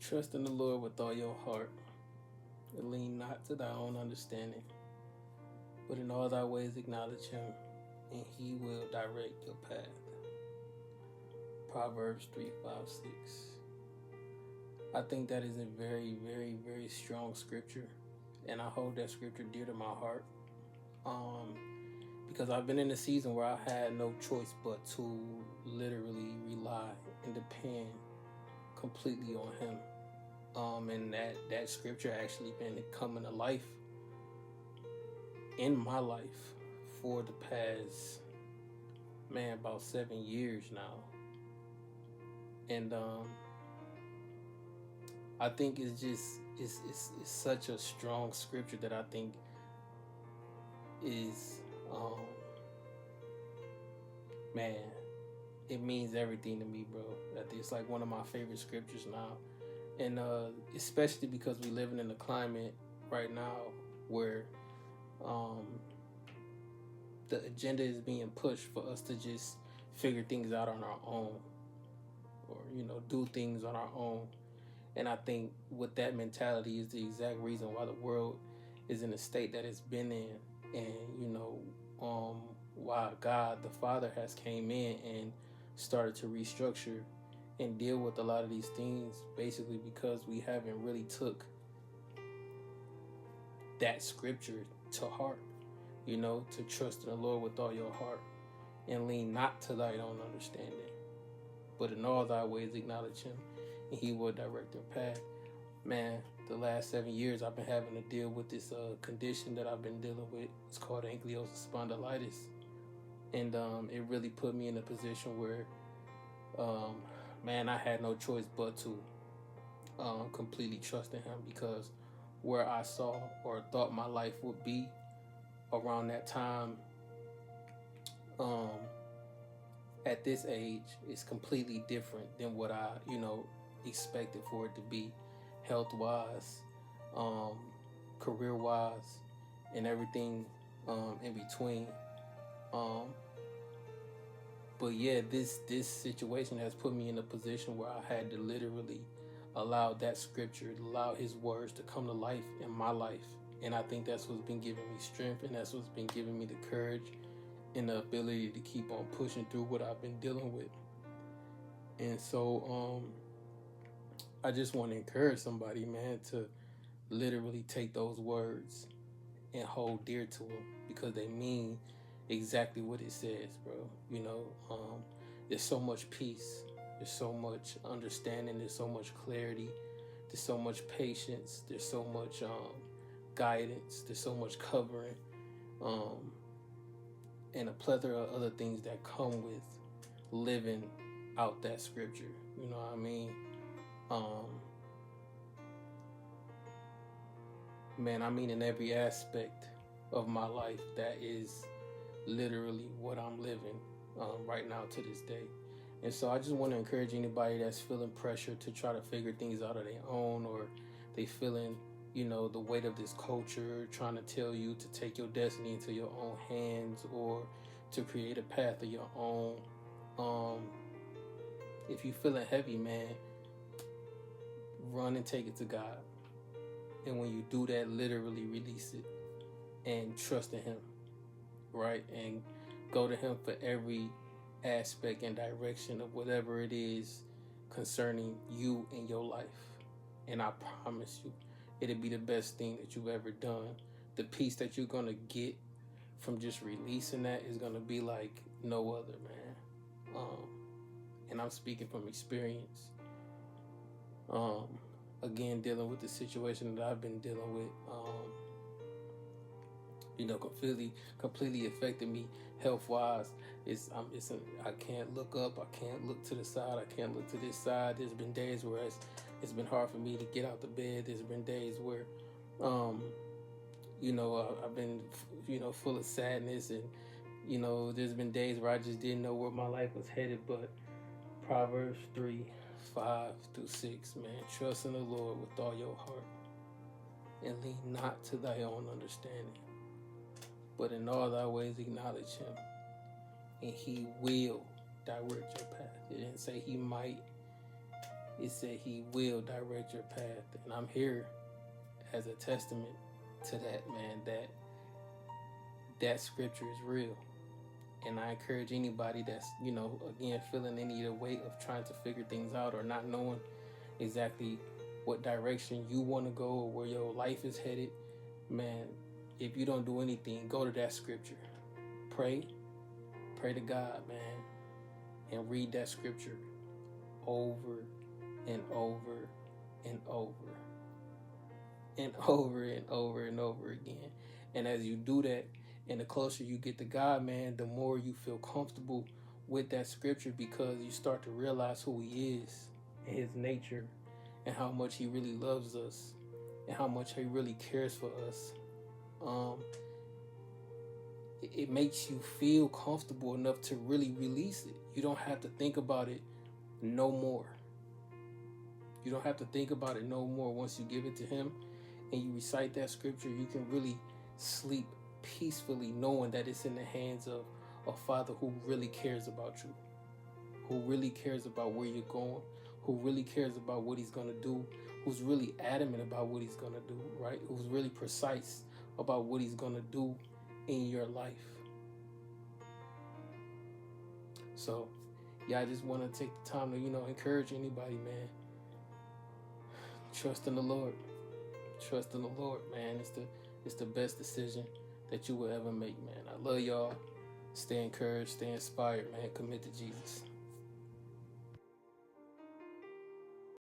Trust in the Lord with all your heart, and lean not to thy own understanding, but in all thy ways acknowledge him, and he will direct your path. Proverbs 3, 5, 6. I think that is a very, very, very strong scripture, and I hold that scripture dear to my heart. Because I've been in a season where I had no choice but to literally rely and depend completely on him. And that scripture actually been coming to life in my life for the past, about 7 years now. And I think it's such a strong scripture that I think is man, it means everything to me, bro. It's like one of my favorite scriptures now. And especially because we living in a climate right now where the agenda is being pushed for us to just figure things out on our own, or do things on our own. And I think with that mentality is the exact reason why the world is in the state that it's been in. And why God the Father has came in and started to restructure and deal with a lot of these things, basically because we haven't really took that scripture to heart, to trust in the Lord with all your heart and lean not to thy own understanding, but in all thy ways acknowledge him, and he will direct your path. Man, the last 7 years I've been having to deal with this condition that I've been dealing with. It's called ankylosing spondylitis. And it really put me in a position where, I had no choice but to completely trust in him, because where I saw or thought my life would be around that time, at this age, is completely different than what I, expected for it to be, health-wise, career-wise, and everything in between. But yeah, this situation has put me in a position where I had to literally allow that scripture, allow his words to come to life in my life. And I think that's what's been giving me strength, and that's what's been giving me the courage and the ability to keep on pushing through what I've been dealing with. And so I just want to encourage somebody, man, to literally take those words and hold dear to them, because they mean exactly what it says, bro. There's so much peace, there's so much understanding, there's so much clarity, there's so much patience, there's so much guidance, there's so much covering, and a plethora of other things that come with living out that scripture. You know what I mean? In every aspect of my life, that is literally what I'm living right now to this day. And so I just want to encourage anybody that's feeling pressure to try to figure things out of their own, or they feeling, the weight of this culture trying to tell you to take your destiny into your own hands, or to create a path of your own. If you're feeling heavy, man, run and take it to God. And when you do that, literally release it and trust in him, right? And go to him for every aspect and direction of whatever it is concerning you and your life. And I promise you, it'll be the best thing that you've ever done. The peace that you're going to get from just releasing that is going to be like no other, man. And I'm speaking from experience. Again, dealing with the situation that I've been dealing with, completely affected me health-wise. I can't look up, I can't look to the side, I can't look to this side. There's been days where it's been hard for me to get out the bed. There's been days where, I've been, full of sadness, and, there's been days where I just didn't know where my life was headed. But Proverbs 3, 5 through 6, man, trust in the Lord with all your heart, and lean not to thy own understanding, but in all thy ways acknowledge him, and he will direct your path. It didn't say he might, it said he will direct your path. And I'm here as a testament to that, man, that scripture is real. And I encourage anybody that's, again, feeling any of the weight of trying to figure things out or not knowing exactly what direction you want to go or where your life is headed, man, if you don't do anything, go to that scripture. Pray to God, man, and read that scripture over and over and over and over and over and over again. And as you do that, and the closer you get to God, man, the more you feel comfortable with that scripture, because you start to realize who he is and his nature and how much he really loves us and how much he really cares for us. It makes you feel comfortable enough to really release it. You don't have to think about it no more. You don't have to think about it no more. Once you give it to him and you recite that scripture, you can really sleep peacefully knowing that it's in the hands of a Father who really cares about you, who really cares about where you're going, who really cares about what he's going to do, who's really adamant about what he's going to do, right? Who's really precise about what he's going to do in your life. So, yeah, I just want to take the time to, encourage anybody, man. Trust in the Lord. Trust in the Lord, man. It's the best decision that you will ever make, man. I love y'all. Stay encouraged, stay inspired, man. Commit to Jesus.